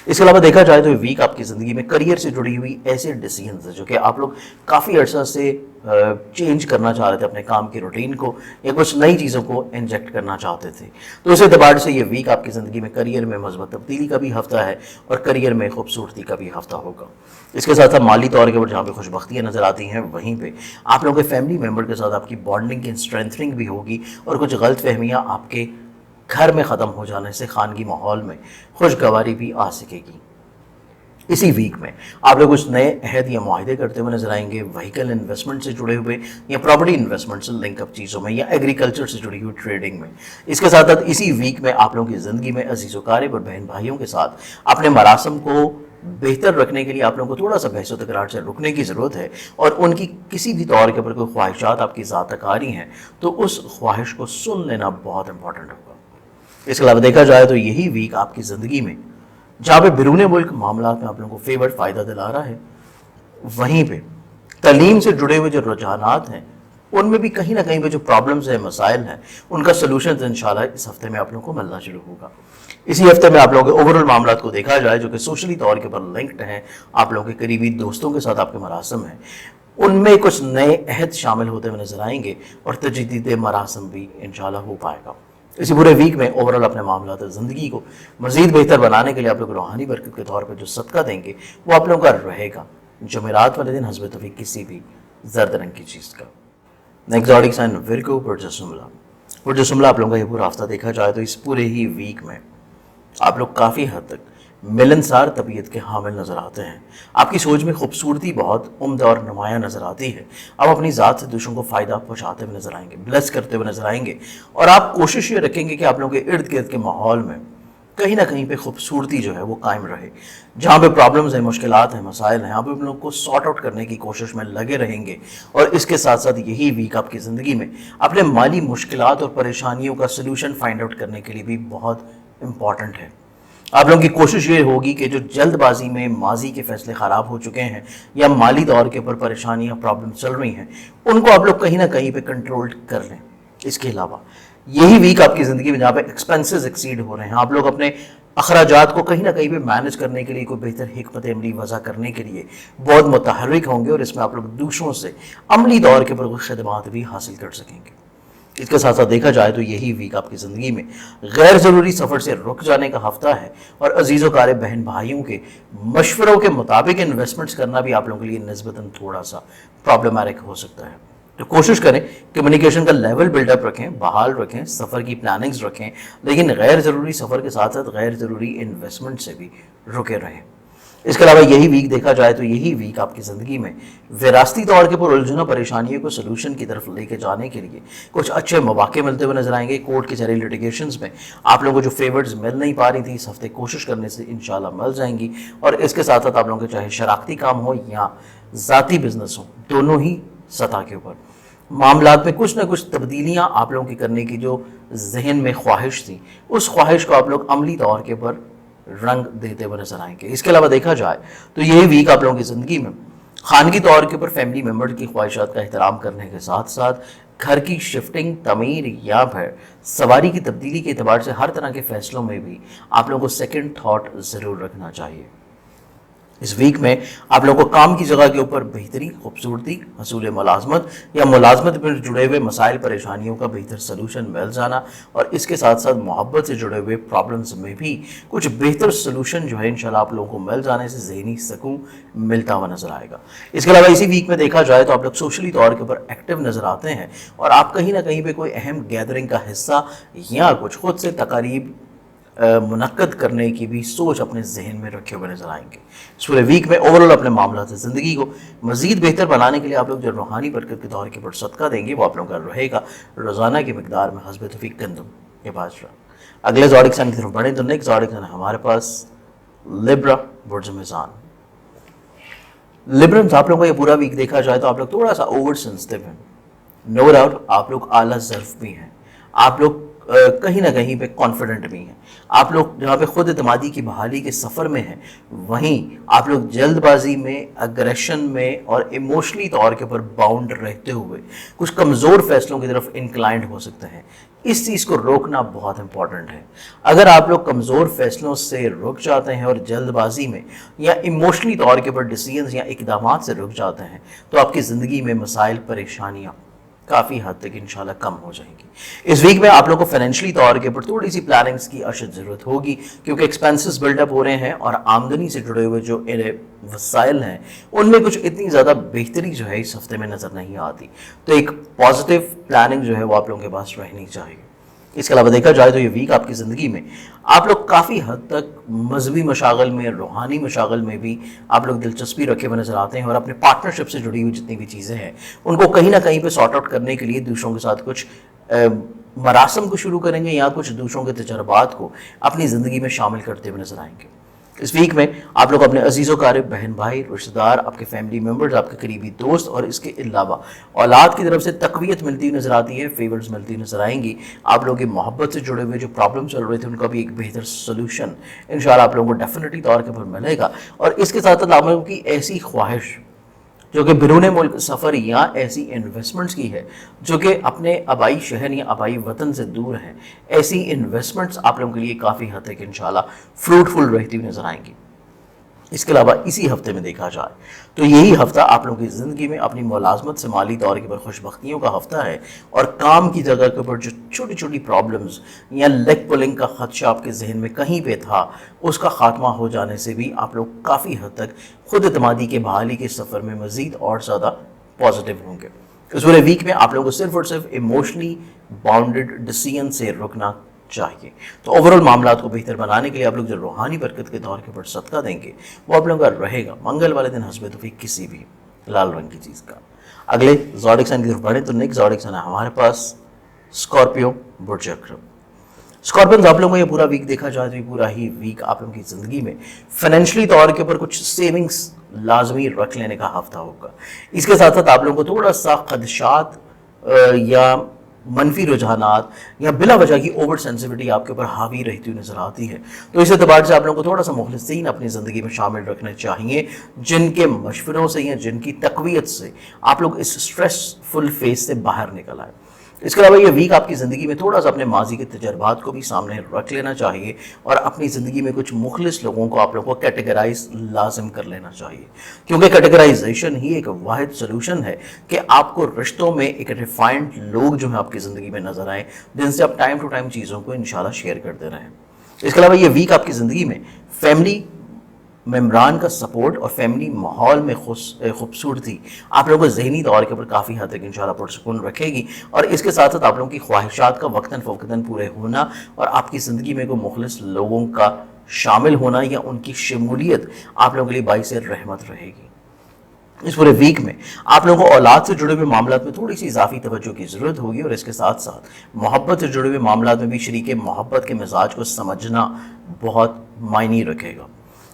इसके अलावा देखा जाए तो वीक आपकी ज़िंदगी में करियर से जुड़ी हुई ऐसे डिसीजंस हैं जो कि आप लोग काफ़ी अर्सा से चेंज करना चाह रहे थे अपने काम की रूटीन को या कुछ नई चीज़ों को इंजेक्ट करना चाहते थे। तो उस एतबार से ये वीक आपकी ज़िंदगी में करियर में मज़बूत तब्दीली का भी हफ्ता है और करियर में खूबसूरती का भी हफ्ता होगा। इसके साथ साथ माली तौर के ऊपर जहाँ पे खुशबख्तियाँ नज़र आती हैं वहीं पे आप लोगों के फैमिली मेम्बर के साथ आपकी बॉन्डिंग की स्ट्रेंथनिंग भी होगी और कुछ गलत फहमियाँ आपके घर में ख़त्म हो जाने से खानगी माहौल में खुशगवारी भी आ सकेगी। इसी वीक में आप लोग कुछ नए अहद या मुआहदे करते हुए नजर आएंगे, व्हीकल इन्वेस्टमेंट से जुड़े हुए या प्रॉपर्टी इन्वेस्टमेंट से लिंकअप चीज़ों में या एग्रीकल्चर से जुड़ी हुई ट्रेडिंग में। इसके साथ साथ इसी वीक में आप लोगों की ज़िंदगी में अजीज़ क़ारिब और बहन भाइयों के साथ अपने मरासम को बेहतर रखने के लिए आप लोगों को थोड़ा सा बहस तकरार से रुकने की ज़रूरत है और उनकी किसी भी तौर के ऊपर कोई ख्वाहिशात आपकी ज़ात तक आ रही हैं तो उस ख्वाहिश को सुन लेना बहुत इंपॉर्टेंट होगा। इसके अलावा देखा जाए तो यही वीक आपकी ज़िंदगी में जहाँ पे बैरून मुल्क मामला में आप लोगों को फेवर फ़ायदा दिला रहा है, वहीं पे तालीम से जुड़े हुए जो रुझानात हैं उनमें भी कहीं ना कहीं पे जो प्रॉब्लम्स हैं, मसाइल हैं, उनका सोल्यूशन इंशाल्लाह इस हफ्ते में आप लोगों को मिलना शुरू होगा। इसी हफ्ते में आप लोगों के ओवरऑल मामला को देखा जाए जो कि सोशली तौर के ऊपर लिंक्ड हैं, आप लोगों के करीबी दोस्तों के साथ आपके मरासम हैं, उनमें कुछ नए अहद शामिल होते हुए नजर आएंगे और तजदीद मरासम भी इंशाल्लाह हो पाएगा। इसी पूरे वीक में ओवरऑल अपने मामलात ज़िंदगी को मज़ीद बेहतर बनाने के लिए आप लोग रूहानी बरकत के तौर पर जो सदका देंगे वो आप लोगों का रहेगा जुमेरात वाले दिन हस्ब तौफीक किसी भी जर्द रंग की चीज़ का। नेक्स्ट ज़ोडिक साइन विर्गो पुरजो जुमला आप लोगों का ये पूरा हफ्ता देखा जाए तो इस पूरे ही वीक में आप लोग काफ़ी हद तक मिलनसार तबीयत के हामिल नज़र आते हैं। आपकी सोच में खूबसूरती बहुत उम्दा और नुमाया नज़र आती है। आप अपनी ज़ात से दूसरों को फ़ायदा पहुँचाते हुए नज़र आएंगे, ब्लेस करते हुए नज़र आएंगे, और आप कोशिश ये रखेंगे कि आप लोगों के इर्द गिर्द के माहौल में कहीं ना कहीं पे खूबसूरती जो है वो कायम रहे। जहाँ पे प्रॉब्लम्स हैं, मुश्किलात हैं, मसाइल हैं, यहाँ पे हम लोग को सॉर्ट आउट करने की कोशिश में लगे रहेंगे। और इसके साथ साथ यही वीक आपकी ज़िंदगी में अपने माली मुश्किलात और परेशानियों का सलूशन फाइंड आउट करने के लिए भी बहुत इम्पॉर्टेंट है। आप लोगों की कोशिश ये होगी कि जो जल्दबाजी में माजी के फैसले ख़राब हो चुके हैं या माली तौर के ऊपर परेशानियाँ प्रॉब्लम चल रही हैं उनको आप लोग कहीं ना कहीं पे कंट्रोल कर लें। इसके अलावा यही वीक आपकी ज़िंदगी में जहाँ पे एक्सपेंसेस एक्सीड हो रहे हैं, आप लोग अपने अखराजात को कहीं ना कहीं पे मैनेज करने के लिए कोई बेहतर हिकमत अमली वज़ा करने के लिए बहुत मुतहर्रिक होंगे और इसमें आप लोग दूसरों से अमली तौर के ऊपर कोई खदमात भी हासिल कर सकेंगे। इसके साथ साथ देखा जाए तो यही वीक आपकी ज़िंदगी में गैर ज़रूरी सफ़र से रुक जाने का हफ्ता है और अजीज़ों कार बहन भाइयों के मशवरों के मुताबिक इन्वेस्टमेंट्स करना भी आप लोगों के लिए निस्बतन थोड़ा सा प्रॉब्लमैटिक हो सकता है। तो कोशिश करें कम्युनिकेशन का लेवल बिल्डअप रखें, बहाल रखें, सफ़र की प्लानिंग्स रखें, लेकिन गैर ज़रूरी सफ़र के साथ साथ गैर ज़रूरी इन्वेस्टमेंट से भी रुके रहें। इसके अलावा यही वीक देखा जाए तो यही वीक आपकी ज़िंदगी में विरासती तौर के ऊपर उलझनों परेशानियों को सलूशन की तरफ लेके जाने के लिए कुछ अच्छे मौके मिलते हुए नजर आएंगे। कोर्ट के सारे लिटिगेशंस में आप लोगों को जो फेवर्स मिल नहीं पा रही थी इस हफ्ते कोशिश करने से इंशाल्लाह मिल जाएंगी। और इसके साथ साथ आप लोगों के चाहे शराकती काम हो या ज़ाती बिजनेस हो, दोनों ही सतह के ऊपर मामलात में कुछ ना कुछ तब्दीलियाँ आप लोगों की करने की जो जहन में ख्वाहिश थी उस ख्वाहिश को आप लोग अमली तौर के ऊपर रंग देते हुए नजर आएंगे। इसके अलावा देखा जाए तो यही वीक आप लोगों की ज़िंदगी में खानगी तौर के ऊपर फैमिली मेम्बर की ख्वाहिशात का एहतराम करने के साथ साथ घर की शिफ्टिंग, तमीर या फिर सवारी की तब्दीली के एतबार से हर तरह के फैसलों में भी आप लोगों को सेकंड थॉट ज़रूर रखना चाहिए। इस वीक में आप लोगों को काम की जगह के ऊपर बेहतरी, खूबसूरती, हसूल मुलाजमत या मुलाजमत में जुड़े हुए मसाइल परेशानियों का बेहतर सलूशन मिल जाना और इसके साथ साथ मोहब्बत से जुड़े हुए प्रॉब्लम्स में भी कुछ बेहतर सलूशन जो है इंशाल्लाह आप लोगों को मिल जाने से ज़हनी सुकून मिलता हुआ नजर आएगा। इसके अलावा इसी वीक में देखा जाए तो आप लोग सोशली तौर के ऊपर एक्टिव नजर आते हैं और आप कहीं ना कहीं पर कोई अहम गैदरिंग का हिस्सा या कुछ खुद से तकारीब मुनक्कद करने की भी सोच अपने जहन में रखे हुए नजर आएंगे। इस पूरे वीक में ओवरऑल अपने मामला से ज़िंदगी को मज़ीद बेहतर बनाने के लिए आप लोग जो रूहानी बरकत के तौर के ऊपर सदका देंगे वो आप लोगों का रहेगा रोज़ाना की मकदार में हस्ब तौफीक गंदम ये बाजरा। अगले ज़ोडिक साइन की तरफ बढ़े तो नेक्स्ट ज़ोडिक साइन हमारे पास लिब्रा बुर्ज मिज़ान। लिब्रम्स आप लोगों का ये पूरा वीक देखा जाए तो आप लोग थोड़ा सा ओवर सेंसिटिव हैं, नो डाउट आप लोग आला ज़र्फ भी हैं, आप लोग कहीं ना कहीं पे कॉन्फिडेंट भी हैं, आप लोग जहाँ पे खुद एतमादी की बहाली के सफ़र में हैं वहीं आप लोग जल्दबाजी में, अग्रेशन में और इमोशनली तौर के ऊपर बाउंड रहते हुए कुछ कमज़ोर फैसलों की तरफ इंक्लाइंड हो सकते हैं। इस चीज़ को रोकना बहुत इंपॉर्टेंट है। अगर आप लोग कमज़ोर फैसलों से रुक जाते हैं और जल्दबाजी में या इमोशनली तौर के ऊपर डिसीजंस या इकदामात से रुक जाते हैं तो आपकी ज़िंदगी में मसाइल, परेशानियाँ काफ़ी हद तक इंशाल्लाह कम हो जाएंगी। इस वीक में आप लोगों को फाइनेंशियली तौर के ऊपर थोड़ी सी प्लानिंग्स की अशद ज़रूरत होगी क्योंकि एक्सपेंसेस बिल्डअप हो रहे हैं और आमदनी से जुड़े हुए जो वसाइल हैं उनमें कुछ इतनी ज़्यादा बेहतरी जो है इस हफ्ते में नज़र नहीं आती। तो एक पॉजिटिव प्लानिंग जो है वो आप लोगों के पास रहनी चाहिए। इसके अलावा देखा जाए तो ये वीक आपकी ज़िंदगी में आप लोग काफ़ी हद तक मजहबी मशागल में, रूहानी मशागल में भी आप लोग दिलचस्पी रखे हुए नज़र आते हैं और अपने पार्टनरशिप से जुड़ी हुई जितनी भी चीज़ें हैं उनको कहीं ना कहीं पे सॉर्ट आउट करने के लिए दूसरों के साथ कुछ मरासम को शुरू करेंगे या कुछ दूसरों के तजर्बात को अपनी ज़िंदगी में शामिल करते हुए नज़र आएंगे। इस वीक में आप लोग अपने अजीज़ों कारब, बहन भाई, रिश्तेदार, आपके फैमिली मेम्बर्स, आपके करीबी दोस्त और इसके अलावा औलाद की तरफ से तकवीत मिलती हुई नज़र आती है, फेवर्स मिलती हुई नज़र आएंगी। आप लोगों की मोहब्बत से जुड़े हुए जो प्रॉब्लम चल रहे थे उनका भी एक बेहतर सोल्यूशन इंशाल्लाह आप लोगों को डेफिनेटली तौर के ऊपर मिलेगा। और इसके साथ साथ आप लोगों की ऐसी ख्वाहिश जो कि बिरून मुल्क सफ़र या ऐसी इन्वेस्टमेंट्स की है जो कि अपने आबाई शहर या आबाई वतन से दूर हैं, ऐसी इन्वेस्टमेंट्स आप लोगों के लिए काफ़ी हद तक इंशाल्लाह फ्रूटफुल रहती हुई नज़र आएंगी। اس کے علاوہ اسی ہفتے میں دیکھا جائے تو یہی ہفتہ آپ لوگوں کی زندگی میں اپنی ملازمت سے مالی طور کے پر خوش بختیوں کا ہفتہ ہے، اور کام کی جگہ کے اوپر جو چھوٹی چھوٹی پرابلمز یا لیگ پولنگ کا خدشہ آپ کے ذہن میں کہیں پہ تھا، اس کا خاتمہ ہو جانے سے بھی آپ لوگ کافی حد تک خود اعتمادی کے بحالی کے سفر میں مزید اور زیادہ پازیٹیو ہوں گے۔ اس پورے ویک میں آپ لوگوں کو صرف اور صرف ایموشنلی باؤنڈڈ ڈیسیژن سے رکنا چاہیے۔ تو اوورال معاملات کو بہتر بنانے کے لیے آپ لوگ جو روحانی برکت کے دور کے اوپر صدقہ دیں گے وہ آپ لوگوں کا رہے گا منگل والے دن حسب توفیق کسی بھی لال رنگ کی چیز کا۔ اگلے زوڈک سائن کی طرف بڑھیں تو نیکسٹ زوڈک سائن ہے ہمارے پاس اسکارپیو برج اکرم۔ اسکارپینز آپ لوگوں کو یہ پورا ویک دیکھا جائے تو یہ پورا ہی ویک آپ لوگوں کی زندگی میں فائنینشلی طور کے اوپر کچھ سیونگز لازمی رکھ لینے کا ہفتہ ہوگا۔ اس کے ساتھ ساتھ آپ لوگوں کو تھوڑا سا خدشات یا منفی رجحانات یا بلا وجہ کی اوور سینسیٹیوٹی آپ کے اوپر حاوی رہتی ہوئی نظر آتی ہے، تو اس اعتبار سے آپ لوگوں کو تھوڑا سا مخلصین اپنی زندگی میں شامل رکھنے چاہیے، جن کے مشوروں سے یا جن کی تقویت سے آپ لوگ اس سٹریس فل فیز سے باہر نکل آئے۔ اس کے علاوہ یہ ویک آپ کی زندگی میں تھوڑا سا اپنے ماضی کے تجربات کو بھی سامنے رکھ لینا چاہیے، اور اپنی زندگی میں کچھ مخلص لوگوں کو آپ لوگوں کو کیٹیگرائز لازم کر لینا چاہیے، کیونکہ کیٹیگرائزیشن ہی ایک واحد سلوشن ہے کہ آپ کو رشتوں میں ایک ریفائنڈ لوگ جو ہیں آپ کی زندگی میں نظر آئیں، جن سے آپ ٹائم ٹو ٹائم چیزوں کو انشاءاللہ شیئر کرتے رہیں۔ اس کے علاوہ یہ ویک آپ کی زندگی میں فیملی ممبران کا سپورٹ اور فیملی ماحول میں خوبصورتی آپ لوگوں کو ذہنی طور کے اوپر کافی حد تک انشاءاللہ پرسکون رکھے گی، اور اس کے ساتھ ساتھ آپ لوگوں کی خواہشات کا وقتاً فوقتاً پورے ہونا اور آپ کی زندگی میں کوئی مخلص لوگوں کا شامل ہونا یا ان کی شمولیت آپ لوگوں کے لیے باعث رحمت رہے گی۔ اس پورے ویک میں آپ لوگوں کو اولاد سے جڑے ہوئے معاملات میں تھوڑی سی اضافی توجہ کی ضرورت ہوگی، اور اس کے ساتھ ساتھ محبت سے جڑے ہوئے معاملات میں بھی شریک محبت کے مزاج کو سمجھنا بہت معنی رکھے گا۔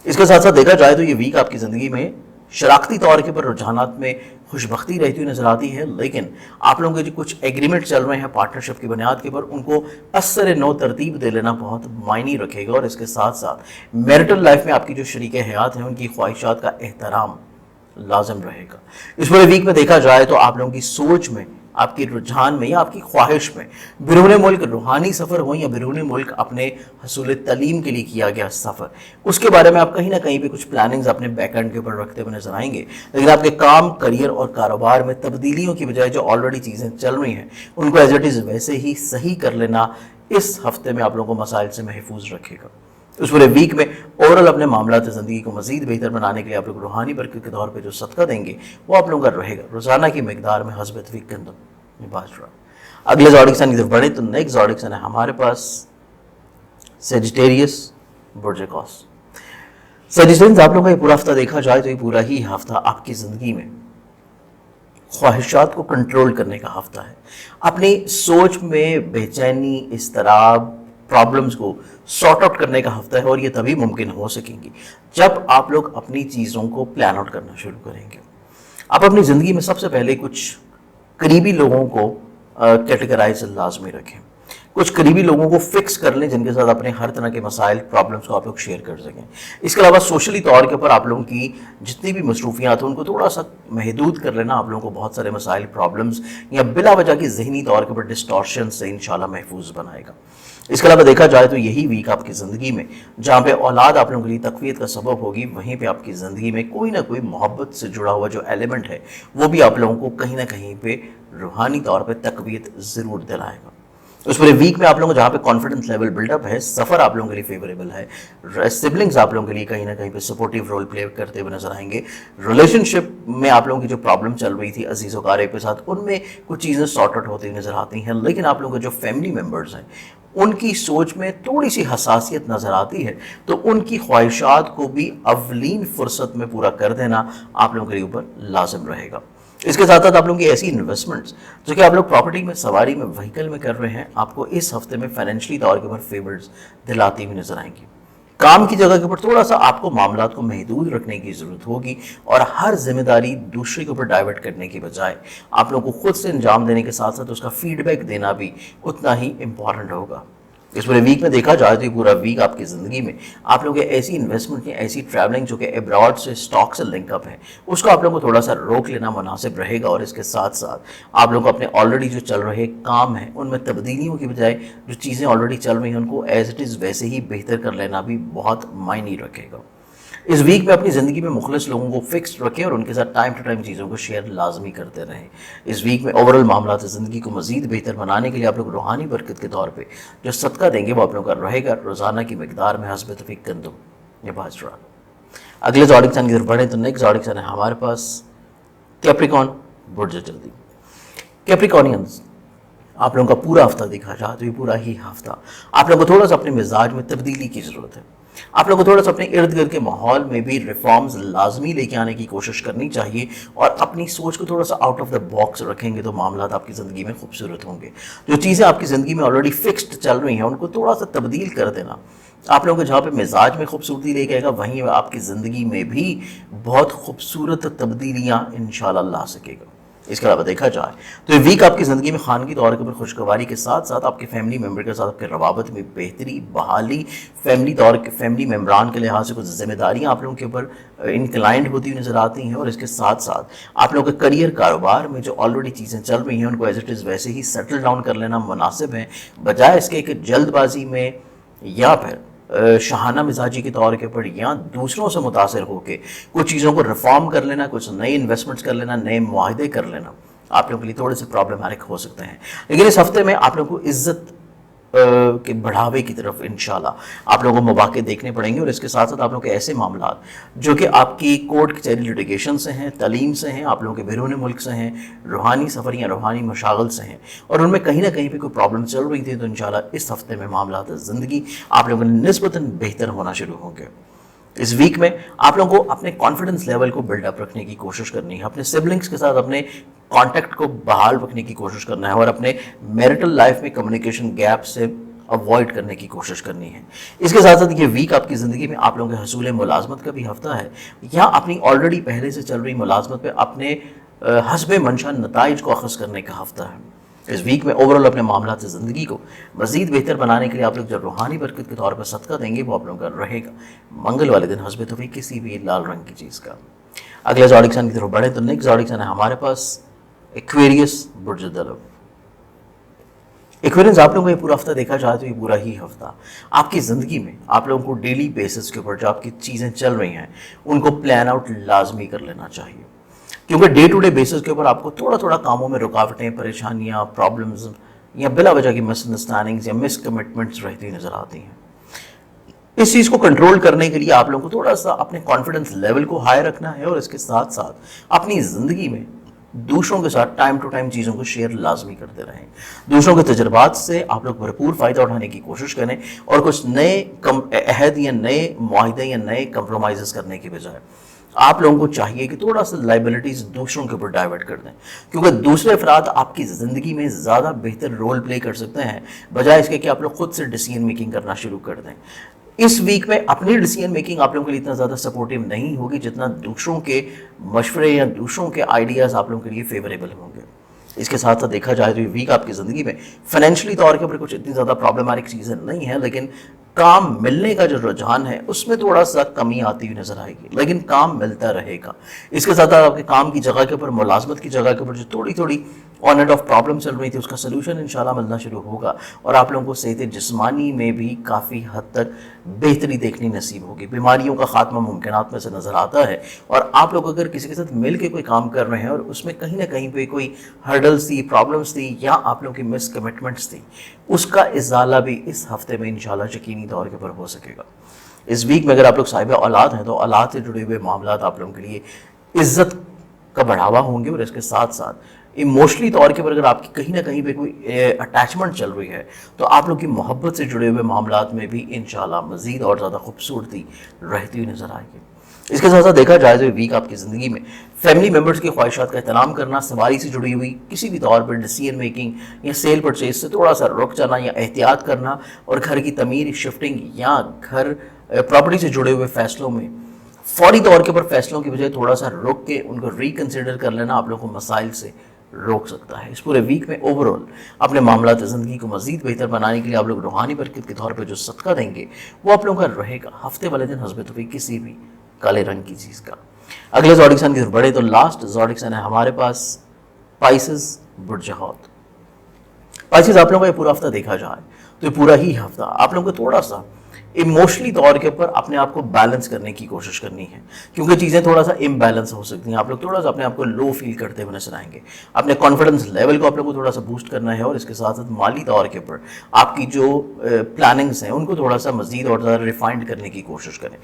اس کے ساتھ ساتھ دیکھا جائے تو یہ ویک آپ کی زندگی میں شراکتی طور کے پر رجحانات میں خوش بختی رہتی ہوئی نظر آتی ہے، لیکن آپ لوگوں کے جو کچھ ایگریمنٹ چل رہے ہیں پارٹنرشپ کی بنیاد کے پر ان کو اثر نو ترتیب دے لینا بہت معنی رکھے گا، اور اس کے ساتھ ساتھ میرٹل لائف میں آپ کی جو شریک حیات ہیں ان کی خواہشات کا احترام لازم رہے گا۔ اس پورے ویک میں دیکھا جائے تو آپ لوگوں کی سوچ میں، آپ کی رجحان میں یا آپ کی خواہش میں بیرون ملک روحانی سفر ہو یا بیرون ملک اپنے حصول تعلیم کے لیے کیا گیا سفر، اس کے بارے میں آپ کہیں نہ کہیں پہ کچھ پلاننگز اپنے بیک اینڈ کے اوپر رکھتے ہوئے نظر آئیں گے، لیکن آپ کے کام، کریئر اور کاروبار میں تبدیلیوں کی بجائے جو آلریڈی چیزیں چل رہی ہیں ان کو ایز اٹ از ویسے ہی صحیح کر لینا اس ہفتے میں آپ لوگوں کو مسائل سے محفوظ رکھے گا۔ اس پورے ویک میں اوورال اپنے معاملات زندگی کو مزید بہتر بنانے کے لیے آپ لوگ روحانی برکت کے طور پہ جو صدقہ دیں گے وہ آپ لوگوں کا رہے گا روزانہ کی مقدار میں حسب توفیق گندم باجرا۔ اگلے زوڈک سائن کی طرف بڑھیں تو نیکسٹ زوڈک سائن ہے ہمارے پاس سیجیٹیریس برج اکوس۔ سیجیٹیریس آپ لوگوں کا یہ پورا ہفتہ دیکھا جائے تو یہ پورا ہی ہفتہ آپ کی زندگی میں خواہشات کو کنٹرول کرنے کا ہفتہ ہے، اپنی سوچ میں بے چینی، اضطراب، پرابلمز کو سارٹ آؤٹ کرنے کا ہفتہ ہے، اور یہ تبھی ممکن ہو سکیں گی جب آپ لوگ اپنی چیزوں کو پلان آؤٹ کرنا شروع کریں گے۔ آپ اپنی زندگی میں سب سے پہلے کچھ قریبی لوگوں کو کیٹیگرائز لازمی رکھیں، کچھ قریبی لوگوں کو فکس کر لیں جن کے ساتھ اپنے ہر طرح کے مسائل، پرابلمس کو آپ لوگ شیئر کر سکیں۔ اس کے علاوہ سوشلی طور کے اوپر آپ لوگوں کی جتنی بھی مصروفیات ہیں ان کو تھوڑا سا محدود کر لینا آپ لوگوں کو بہت سارے مسائل، پرابلمس یا بلا وجہ کی ذہنی طور کے اوپر ڈسٹارشن سے انشاءاللہ محفوظ بنائے گا۔ اس کے علاوہ دیکھا جائے تو یہی ویک آپ کی زندگی میں جہاں پہ اولاد آپ لوگوں کے لیے تقویت کا سبب ہوگی، وہیں پہ آپ کی زندگی میں کوئی نہ کوئی محبت سے جڑا ہوا جو ایلیمنٹ ہے وہ بھی آپ لوگوں کو کہیں نہ کہیں پہ روحانی طور پہ تقویت ضرور دلائے گا۔ اس پورے ویک میں آپ لوگوں کو جہاں پہ کانفیڈنس لیول بلڈ اپ ہے، سفر آپ لوگوں کے لیے فیوریبل ہے، سبلنگز آپ لوگوں کے لیے کہیں نہ کہیں پہ سپورٹیو رول پلے کرتے ہوئے نظر آئیں گے، ریلیشن شپ میں آپ لوگوں کی جو پرابلم چل رہی تھی عزیز و قاریب کے ساتھ ان میں کچھ چیزیں سارٹ آؤٹ ہوتی ہوئی نظر آتی ہیں، لیکن آپ لوگوں کے جو فیملی ممبرز ہیں ان کی سوچ میں تھوڑی سی حساسیت نظر آتی ہے، تو ان کی خواہشات کو بھی اولین فرصت میں پورا کر دینا آپ لوگوں کے اوپر لازم رہے گا۔ اس کے ساتھ ساتھ آپ لوگوں کی ایسی انویسٹمنٹس جو کہ آپ لوگ پراپرٹی میں، سواری میں، وہیکل میں کر رہے ہیں، آپ کو اس ہفتے میں فائنینشلی طور کے اوپر فیورز دلاتی ہوئی نظر آئیں گی۔ کام کی جگہ کے اوپر تھوڑا سا آپ کو معاملات کو محدود رکھنے کی ضرورت ہوگی، اور ہر ذمہ داری دوسرے کے اوپر ڈائیورٹ کرنے کی بجائے آپ لوگوں کو خود سے انجام دینے کے ساتھ ساتھ اس کا فیڈ بیک دینا بھی اتنا ہی امپورٹنٹ ہوگا۔ اس پورے ویک میں دیکھا جائے تو یہ پورا ویک آپ کی زندگی میں آپ لوگ ایسی انویسٹمنٹ یا ایسی ٹریولنگ جو کہ ابراڈ سے اسٹاک سے لنک اپ ہے اس کو آپ لوگوں کو تھوڑا سا روک لینا مناسب رہے گا، اور اس کے ساتھ ساتھ آپ لوگ اپنے آلریڈی جو چل رہے کام ہیں ان میں تبدیلیوں کی بجائے جو چیزیں آلریڈی چل رہی ہیں ان کو ایز اٹ از ویسے ہی بہتر کر لینا بھی بہت معنی رکھے گا۔ इस वीक में अपनी ज़िंदगी में मुखलिस लोगों को फिक्स रखें और उनके साथ टाइम टू टाइम चीज़ों को शेयर लाजमी करते रहें। इस वीक में ओवरऑल मामला ज़िंदगी को मज़ीद बेहतर बनाने के लिए आप लोग रूहानी बरकत के तौर पे जो सदका देंगे वो आप लोगों का रहेगा रोज़ाना की मिकदार में हस्ब तौफीक गंदम या बाजरा। अगले ज़ोडिक साइन की तरफ बढ़ें तो नेक्स्ट ज़ोडिक साइन है हमारे पास कैप्रिकॉर्न बुर्ज जल्दी। कैप्रिकॉर्नियंस, आप लोगों का पूरा हफ्ता देखा जाए तो ये पूरा ही हफ्ता आप लोगों को थोड़ा सा अपने मिजाज में तब्दीली की ज़रूरत है। आप लोगों को थोड़ा सा अपने इर्द गिर्द के माहौल में भी रिफॉर्म्स लाजमी लेके आने की कोशिश करनी चाहिए और अपनी सोच को थोड़ा सा आउट ऑफ द बॉक्स रखेंगे तो मामला आपकी ज़िंदगी में खूबसूरत होंगे। जो चीज़ें आपकी ज़िंदगी में ऑलरेडी फिक्स्ड चल रही हैं उनको थोड़ा सा तब्दील कर देना आप लोगों को जहाँ पे मिजाज में खूबसूरती लेके आएगा वहीं आपकी ज़िंदगी में भी बहुत खूबसूरत तब्दीलियाँ इंशाअल्लाह ला सकेगा। इसके अलावा देखा जाए तो ये वीक आपकी ज़िंदगी में खानगी तौर के ऊपर खुशगवारी के साथ साथ आपके फैमिली मेम्बर के साथ आपके रवाबत में बेहतरी, बहाली, फैमिली मेम्बरान के लिहाज से कुछ जिम्मेदारियाँ आप लोगों के ऊपर इंक्लाइंड होती हुई नज़र आती हैं और इसके साथ साथ आप लोगों के करियर कारोबार में जो ऑलरेडी चीज़ें चल रही हैं उनको एज इट इज़ वैसे ही सेटल डाउन कर लेना मुनासिब है, बजाय इसके कि जल्दबाजी में या फिर शाहाना मिजाजी के तौर के ऊपर या दूसरों से मुतासर होकर कुछ चीज़ों को रिफॉर्म कर लेना, कुछ नए इन्वेस्टमेंट्स कर लेना, नए मुआहदे कर लेना आप लोगों के लिए थोड़े से प्रॉब्लमैटिक हो सकते हैं। लेकिन इस हफ्ते में आप लोगों को इज्जत के बढ़ावे की तरफ इंशाल्लाह आप लोगों को मौके देखने पड़ेंगे और इसके साथ साथ आप लोगों के ऐसे मामला जो कि आपकी कोर्ट कचहरी लिटिगेशन से हैं, तालीम से हैं, आप लोगों के बैरून मुल्क से हैं, रूहानी सफ़र या रूहानी मशागल से हैं और उनमें कहीं ना कहीं पे कोई प्रॉब्लम चल रही थी तो इंशाल्लाह इस हफ्ते में मामला ज़िंदगी आप लोगों ने निस्बतन बेहतर होना शुरू होंगे। इस वीक में आप लोगों को अपने कॉन्फिडेंस लेवल को बिल्डअप रखने की कोशिश करनी है, अपने सिबलिंग्स के साथ अपने कांटेक्ट को बहाल रखने की कोशिश करना है और अपने मैरिटल लाइफ में कम्युनिकेशन गैप से अवॉइड करने की कोशिश करनी है। इसके साथ साथ ये वीक आपकी ज़िंदगी में आप लोगों के हसूल मुलाजमत का भी हफ्ता है या अपनी ऑलरेडी पहले से चल रही मुलाजमत पे अपने हस्बे मंशा नताइज को अखज़ करने का हफ्ता है। इस वीक में ओवरऑल अपने मामला से ज़िंदगी को मज़ीद बेहतर बनाने के लिए आप लोग जो रूहानी बरकत के तौर पर सदका देंगे वो आप लोगों का रहेगा मंगल वाले दिन हस्ब तौफीक किसी भी लाल रंग की चीज़ का। अगले ज़ोडिक साइन की तरफ बढ़े तो नेक्स्ट ज़ोडिक साइन है हमारे पास एक्वेरियस बुर्ज दलव। एक्वेरियस, आप लोगों को ये पूरा हफ्ता देखा जाए तो ये पूरा ही हफ्ता आपकी ज़िंदगी में आप लोगों को डेली बेसिस के ऊपर जो आपकी चीज़ें चल रही हैं उनको प्लान आउट लाजमी कर लेना चाहिए, क्योंकि डे टू डे बेसिस के ऊपर आपको थोड़ा थोड़ा कामों में रुकावटें, परेशानियाँ, प्रॉब्लम्स या बिला वजह की मिसअंडरस्टैंडिंग्स या मिस कमिटमेंट्स रहती नज़र आती हैं। इस चीज़ को कंट्रोल करने के लिए आप लोगों को थोड़ा सा अपने कॉन्फिडेंस लेवल को हाई रखना है और इसके साथ साथ अपनी ज़िंदगी में दूसरों के साथ टाइम टू टाइम चीज़ों को शेयर लाजमी करते रहें। दूसरों के तजर्बात से आप लोग भरपूर फ़ायदा उठाने की कोशिश करें और कुछ नए अहद या नए मुआहदे या नए कंप्रोमाइज़ करने के बजाय आप लोगों को चाहिए कि थोड़ा सा लाइबिलिटीज़ दूसरों के ऊपर डाइवर्ट कर दें, क्योंकि दूसरे अफराद आपकी ज़िंदगी में ज़्यादा बेहतर रोल प्ले कर सकते हैं बजाय इसके कि आप लोग खुद से डिसीजन मेकिंग करना शुरू कर दें। इस वीक में अपनी डिसीजन मेकिंग आप लोगों के लिए इतना ज़्यादा सपोर्टिव नहीं होगी जितना दूसरों के मशवरे या दूसरों के आइडियाज़ आप लोगों के लिए फेवरेबल होंगे। इसके साथ साथ देखा जाए तो ये वीक आपकी ज़िंदगी में फाइनेंशियली तौर के ऊपर कुछ इतनी ज़्यादा प्रॉब्लमैटिक चीज़ें नहीं है, लेकिन काम मिलने का जो रुझान है उसमें थोड़ा सा कमी आती हुई नजर आएगी, लेकिन काम मिलता रहेगा। इसके साथ साथ आपके काम की जगह के ऊपर, मुलाजमत की जगह के ऊपर जो थोड़ी थोड़ी ऑन एंड ऑफ प्रॉब्लम चल रही थी उसका सलूशन इंशाल्लाह मिलना शुरू होगा और आप लोगों को सेहत जिस्मानी में भी काफ़ी हद तक बेहतरी देखनी नसीब होगी। बीमारियों का खात्मा मुमकिनात में से नज़र आता है और आप लोग अगर किसी के साथ मिल के कोई काम कर रहे हैं और उसमें कहीं ना कहीं पे कोई हर्डल्स थी, प्रॉब्लम्स थी या आप लोगों की मिस कमिटमेंट्स थी, उसका इजाला भी इस हफ्ते में इंशाल्लाह यकीनी तौर के ऊपर हो सकेगा। इस वीक में अगर आप लोग साहिब औलाद हैं तो औलाद से जुड़े हुए मामला आप लोगों के लिए इज्जत का बढ़ावा होंगे और इसके साथ साथ इमोशनली तौर के ऊपर अगर आपकी कहीं ना कहीं पे कोई अटैचमेंट चल रही है तो आप लोग की मोहब्बत से जुड़े हुए मामलात में भी इंशाल्लाह मज़ीद और ज़्यादा खूबसूरती रहती हुई नज़र आएगी। इसके साथ साथ देखा जाए तो वीक आपकी ज़िंदगी में फैमिली मेम्बर्स की ख्वाहिशात का एहतराम करना, सवारी से जुड़ी हुई किसी भी तौर पर डिसीजन मेकिंग या सेल परचेज से थोड़ा सा रुक जाना या एहतियात करना और घर की तमीर, शिफ्टिंग या घर प्रॉपर्टी से जुड़े हुए फैसलों में फौरी तौर के ऊपर फैसलों की बजाय थोड़ा सा रुक के उनको रिकन्सिडर कर लेना आप लोगों को मसाइल से रोक सकता है। इस पूरे वीक में ओवरऑल अपने मामला ज़िंदगी को मज़ीद बेहतर बनाने के लिए आप लोग रूहानी बरकत के तौर पर जो सदका देंगे वो आप लोगों का रहेगा हफ्ते वाले दिन हस्ब तौफीक किसी भी काले रंग की चीज़ का। अगले ज़ोडिक साइन की तरफ बढ़े तो लास्ट ज़ोडिक साइन है हमारे पास पाइसेस बुर्ज हौत। पाइसेस, आप लोगों का ये पूरा हफ्ता देखा जाए तो ये पूरा ही हफ्ता आप लोगों को थोड़ा सा इमोशनली तौर के ऊपर अपने आप को बैलेंस करने की कोशिश करनी है, क्योंकि चीज़ें थोड़ा सा इम्बैलेंस हो सकती हैं। आप लोग थोड़ा सा अपने आप को लो फील करते हुए नजर आएंगे। अपने कॉन्फिडेंस लेवल को आप लोग को थोड़ा सा बूस्ट करना है, और इसके साथ साथ माली तौर के ऊपर आपकी जो प्लानिंग्स हैं उनको थोड़ा सा मजीद और ज़्यादा रिफाइंड करने की कोशिश करें।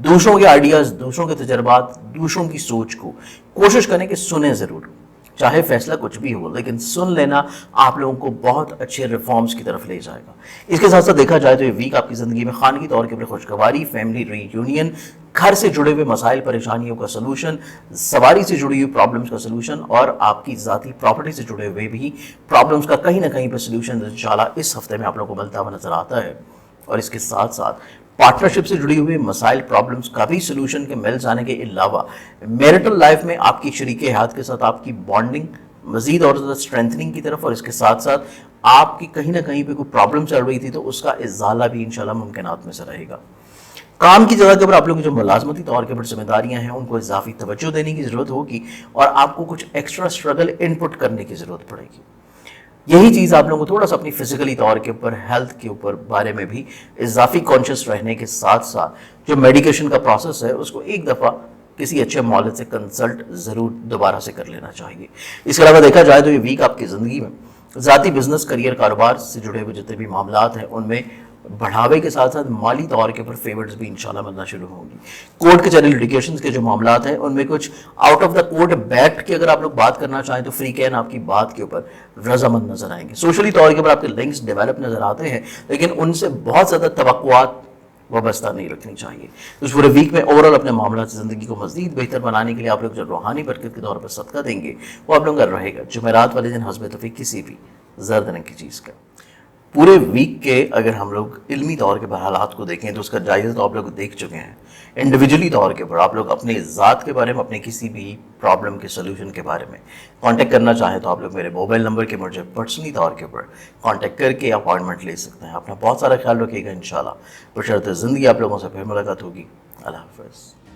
दूसरों के आइडियाज़, दूसरों के तजर्बात, दूसरों की सोच को कोशिश करें कि सुने ज़रूर, चाहे फैसला कुछ भी हो, लेकिन सुन लेना आप लोगों को बहुत अच्छे रिफॉर्म्स की तरफ ले जाएगा। इसके साथ साथ देखा जाए तो ये वीक आपकी ज़िंदगी में खानगी तौर के ऊपर खुशगवारी, फैमिली रीयूनियन, घर से जुड़े हुए मसाइल परेशानियों का सलूशन, सवारी से जुड़ी हुई प्रॉब्लम्स का सलूशन, और आपकी ज़ाती प्रॉपर्टी से जुड़े हुए भी प्रॉब्लम्स का कहीं ना कहीं पर सलूशन इंशाल्लाह इस हफ्ते में आप लोगों को मिलता हुआ नजर आता है। और इसके साथ साथ पार्टनरशिप से जुड़ी हुई मसाइल प्रॉब्लम्स का भी सोल्यूशन के मिल जाने के अलावा मैरिटल लाइफ में आपकी शरीके हयात के साथ आपकी बॉन्डिंग मजीद और ज़्यादा स्ट्रेंथनिंग की तरफ, और इसके साथ साथ आपकी कहीं ना कहीं पे कोई प्रॉब्लम चल रही थी तो उसका इजाला भी इंशाल्लाह मुमकिनात में से रहेगा। काम की जगह के ऊपर आप लोगों की जो मुलाजमती तौर के ऊपर जिम्मेदारियां हैं उनको इजाफी तवज्जो देने की ज़रूरत होगी, और आपको कुछ एक्स्ट्रा स्ट्रगल इनपुट करने की ज़रूरत पड़ेगी। यही चीज़ आप लोगों को थोड़ा सा अपनी फिजिकली तौर के ऊपर, हेल्थ के ऊपर बारे में भी इजाफी कॉन्शियस रहने के साथ साथ जो मेडिकेशन का प्रोसेस है उसको एक दफ़ा किसी अच्छे मौलवी से कंसल्ट ज़रूर दोबारा से कर लेना चाहिए। इसके अलावा देखा जाए तो ये वीक आपकी ज़िंदगी में ज़ाती बिजनेस, करियर, कारोबार से जुड़े हुए जितने भी मामलात हैं उनमें बढ़ावे के साथ साथ माली तौर के ऊपर फेवर्स भी इंशाल्लाह मिलना शुरू होंगी। कोर्ट कचहरी लिटिगेशन के जो मामलात हैं उनमें कुछ आउट ऑफ द कोर्ट बैठ के अगर आप लोग बात करना चाहें तो फ्री कैन आपकी बात के ऊपर रजामंद नजर आएंगे। सोशली तौर के ऊपर आपके लिंक्स डेवलप नजर आते हैं, लेकिन उनसे बहुत ज़्यादा तवक्कुआत वाबस्ता नहीं रखनी चाहिए। तो इस पूरे वीक में ओवरऑल अपने मामला ज़िंदगी को मज़ीद बेहतर बनाने के लिए आप लोग जो रूहानी बरकत के तौर पर सदका देंगे वो आप लोगों का रहेगा जुमेरात वाले दिन हस्ब तौफीक किसी भी ज़र्द रंग की चीज़ का। पूरे वीक के अगर हम लोग इल्मी तौर के ऊपर हालात को देखें तो उसका जायज़ा तो आप लोग देख चुके हैं। इंडिविजुअली तौर के ऊपर आप लोग अपने ज़ात के बारे में, अपने किसी भी प्रॉब्लम के सोल्यूशन के बारे में कांटेक्ट करना चाहें तो आप लोग मेरे मोबाइल नंबर के मुझे पर्सनली तौर के ऊपर कांटेक्ट करके अपॉइंटमेंट ले सकते हैं। अपना बहुत सारा ख्याल रखिएगा इंशाल्लाह। बशर्ते ज़िंदगी आप लोगों से फिर मुलाकात होगी। अल्लाह हाफ़िज़।